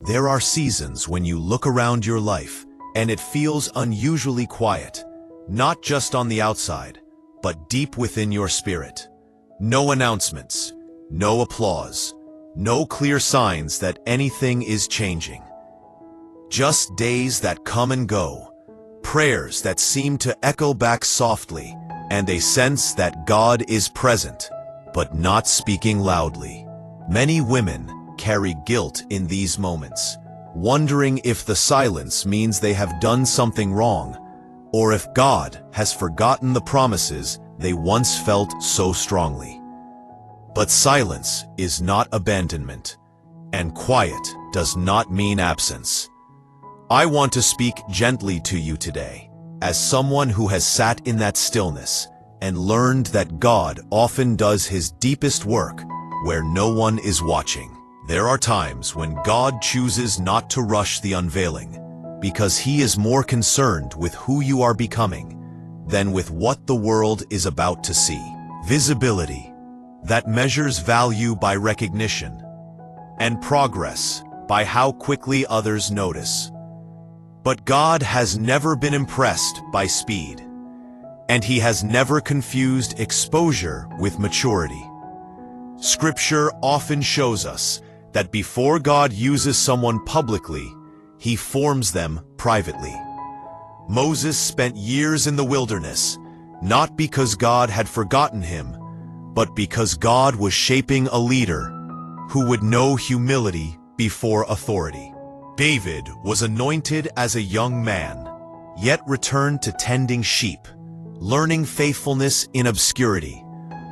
There are seasons when you look around your life and it feels unusually quiet, not just on the outside, but deep within your spirit. No announcements, no applause, no clear signs that anything is changing. Just days that come and go, prayers that seem to echo back softly, and a sense that God is present, but not speaking loudly. Many women carry guilt in these moments, wondering if the silence means they have done something wrong, or if God has forgotten the promises they once felt so strongly. But silence is not abandonment, and quiet does not mean absence. I want to speak gently to you today, as someone who has sat in that stillness and learned that God often does his deepest work where no one is watching. There are times when God chooses not to rush the unveiling, because he is more concerned with who you are becoming than with what the world is about to see. Visibility, that measures value by recognition, and progress by how quickly others notice. But God has never been impressed by speed, and he has never confused exposure with maturity. Scripture often shows us that before God uses someone publicly, he forms them privately. Moses spent years in the wilderness, not because God had forgotten him, but because God was shaping a leader who would know humility before authority. David was anointed as a young man, yet returned to tending sheep, learning faithfulness in obscurity,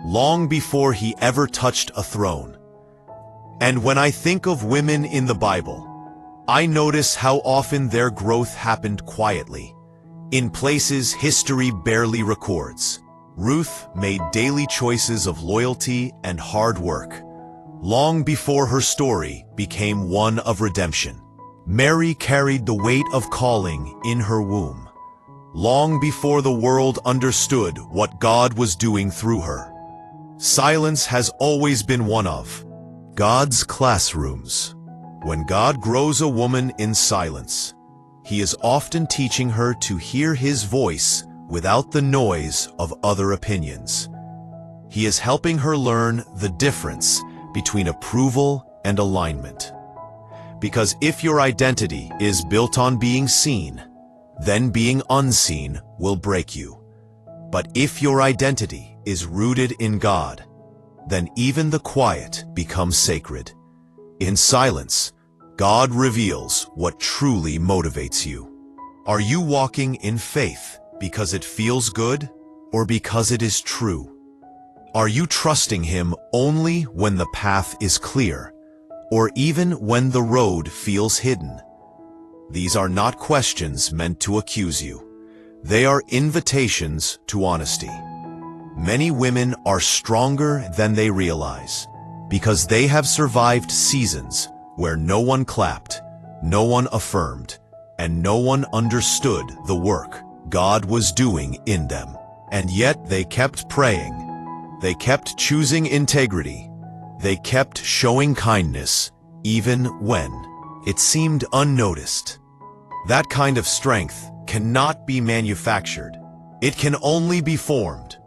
long before he ever touched a throne. And when I think of women in the Bible, I notice how often their growth happened quietly, in places history barely records. Ruth made daily choices of loyalty and hard work, long before her story became one of redemption. Mary carried the weight of calling in her womb, long before the world understood what God was doing through her. Silence has always been one of God's classrooms. When God grows a woman in silence, he is often teaching her to hear his voice without the noise of other opinions. He is helping her learn the difference between approval and alignment. Because if your identity is built on being seen, then being unseen will break you. But if your identity is rooted in God, then even the quiet becomes sacred. In silence, God reveals what truly motivates you. Are you walking in faith because it feels good or because it is true? Are you trusting him only when the path is clear, or even when the road feels hidden? These are not questions meant to accuse you. They are invitations to honesty. Many women are stronger than they realize because they have survived seasons where no one clapped, no one affirmed, and no one understood the work God was doing in them. And yet they kept praying. They kept choosing integrity. They kept showing kindness, even when it seemed unnoticed. That kind of strength cannot be manufactured. It can only be formed.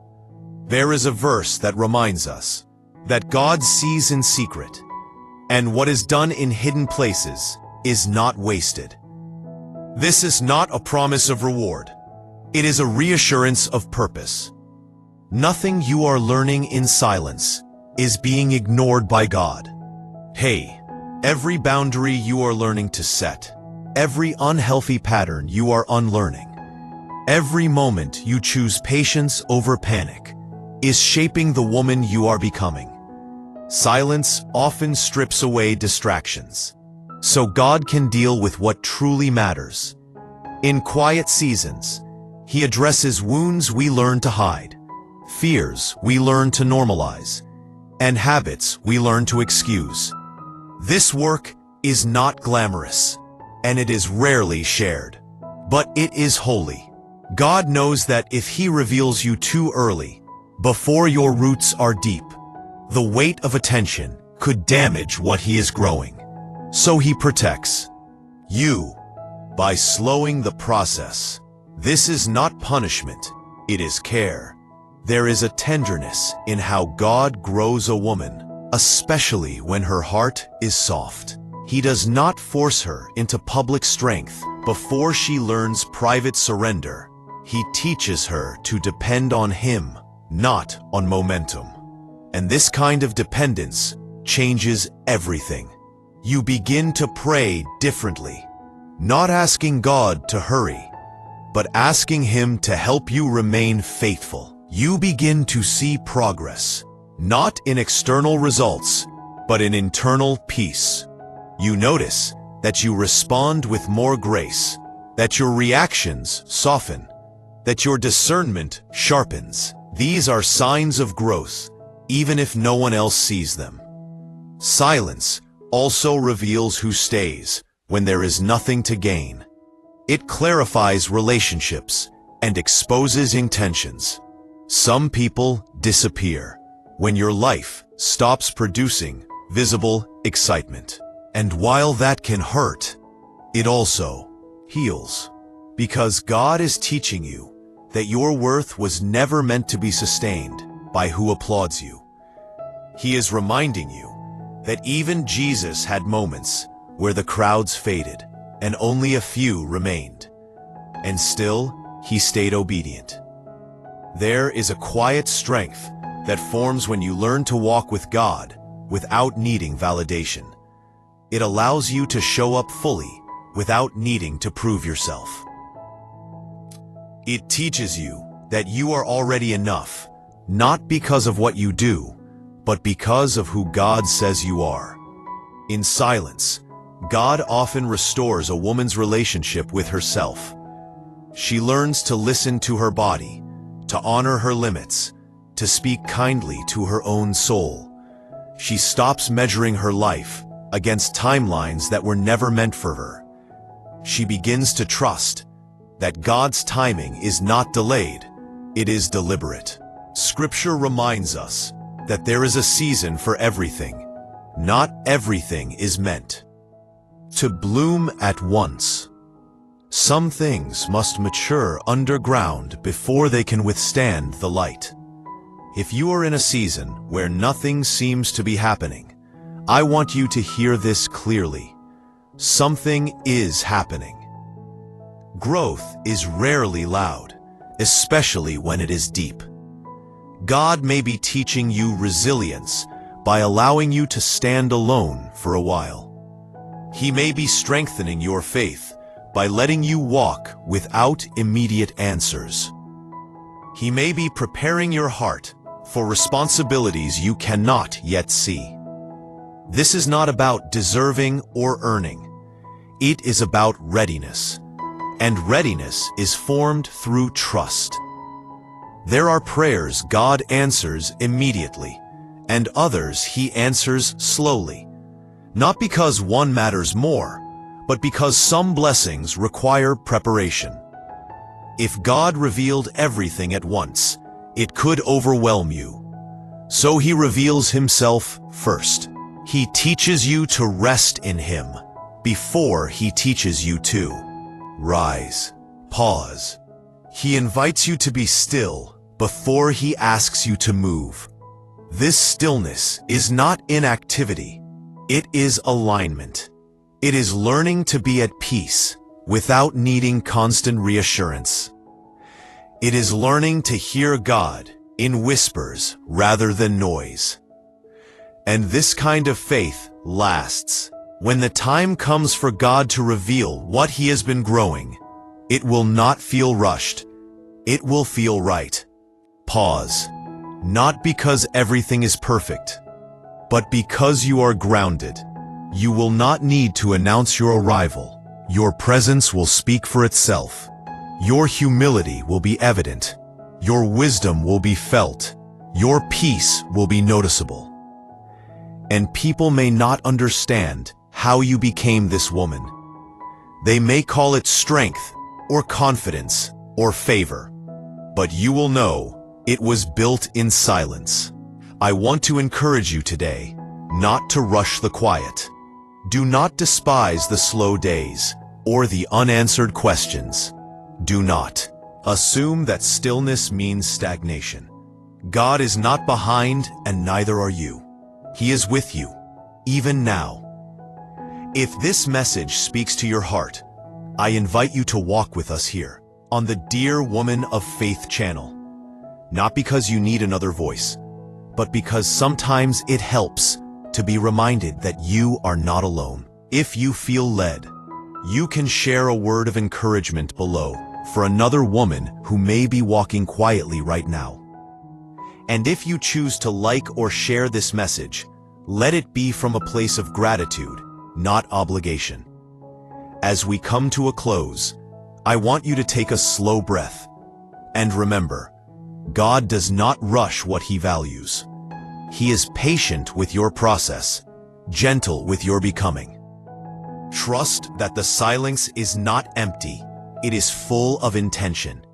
There is a verse that reminds us that God sees in secret, and what is done in hidden places is not wasted. This is not a promise of reward. It is a reassurance of purpose. Nothing you are learning in silence is being ignored by God. Hey, every boundary you are learning to set, every unhealthy pattern you are unlearning, every moment you choose patience over panic, is shaping the woman you are becoming. Silence often strips away distractions, so God can deal with what truly matters. In quiet seasons, he addresses wounds we learn to hide, fears we learn to normalize, and habits we learn to excuse. This work is not glamorous, and it is rarely shared, but it is holy. God knows that if he reveals you too early, before your roots are deep, the weight of attention could damage what he is growing. So he protects you by slowing the process. This is not punishment, it is care. There is a tenderness in how God grows a woman, especially when her heart is soft. He does not force her into public strength before she learns private surrender. He teaches her to depend on him, not on momentum. And this kind of dependence changes everything. You begin to pray differently, not asking God to hurry, but asking him to help you remain faithful. You begin to see progress, not in external results, but in internal peace. You notice that you respond with more grace, that your reactions soften, that your discernment sharpens. These are signs of growth, even if no one else sees them. Silence also reveals who stays when there is nothing to gain. It clarifies relationships and exposes intentions. Some people disappear when your life stops producing visible excitement. And while that can hurt, it also heals. Because God is teaching you that your worth was never meant to be sustained by who applauds you. He is reminding you that even Jesus had moments where the crowds faded and only a few remained. And still, he stayed obedient. There is a quiet strength that forms when you learn to walk with God without needing validation. It allows you to show up fully without needing to prove yourself. It teaches you that you are already enough, not because of what you do, but because of who God says you are. In silence, God often restores a woman's relationship with herself. She learns to listen to her body, to honor her limits, to speak kindly to her own soul. She stops measuring her life against timelines that were never meant for her. She begins to trust that God's timing is not delayed, it is deliberate. Scripture reminds us that there is a season for everything. Not everything is meant to bloom at once. Some things must mature underground before they can withstand the light. If you are in a season where nothing seems to be happening, I want you to hear this clearly. Something is happening. Growth is rarely loud, especially when it is deep. God may be teaching you resilience by allowing you to stand alone for a while. He may be strengthening your faith by letting you walk without immediate answers. He may be preparing your heart for responsibilities you cannot yet see. This is not about deserving or earning. It is about readiness. And readiness is formed through trust. There are prayers God answers immediately, and others He answers slowly. Not because one matters more, but because some blessings require preparation. If God revealed everything at once, it could overwhelm you. So He reveals Himself first. He teaches you to rest in Him before He teaches you to rise. Pause. He invites you to be still before He asks you to move. This stillness is not inactivity. It is alignment. It is learning to be at peace without needing constant reassurance. It is learning to hear God in whispers rather than noise. And this kind of faith lasts. When the time comes for God to reveal what He has been growing, it will not feel rushed. It will feel right. Pause. Not because everything is perfect, but because you are grounded. You will not need to announce your arrival. Your presence will speak for itself. Your humility will be evident. Your wisdom will be felt. Your peace will be noticeable. And people may not understand how you became this woman. They may call it strength, or confidence, or favor. But you will know it was built in silence. I want to encourage you today not to rush the quiet. Do not despise the slow days or the unanswered questions. Do not assume that stillness means stagnation. God is not behind, and neither are you. He is with you, even now. If this message speaks to your heart, I invite you to walk with us here on the Dear Woman of Faith channel. Not because you need another voice, but because sometimes it helps to be reminded that you are not alone. If you feel led, you can share a word of encouragement below for another woman who may be walking quietly right now. And if you choose to like or share this message, let it be from a place of gratitude, not obligation. As we come to a close, I want you to take a slow breath. And remember, God does not rush what He values. He is patient with your process, gentle with your becoming. Trust that the silence is not empty, it is full of intention.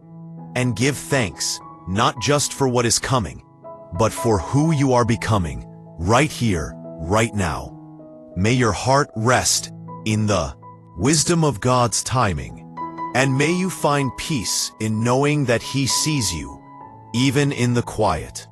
And give thanks, not just for what is coming, but for who you are becoming, right here, right now. May your heart rest in the wisdom of God's timing, and may you find peace in knowing that He sees you, even in the quiet.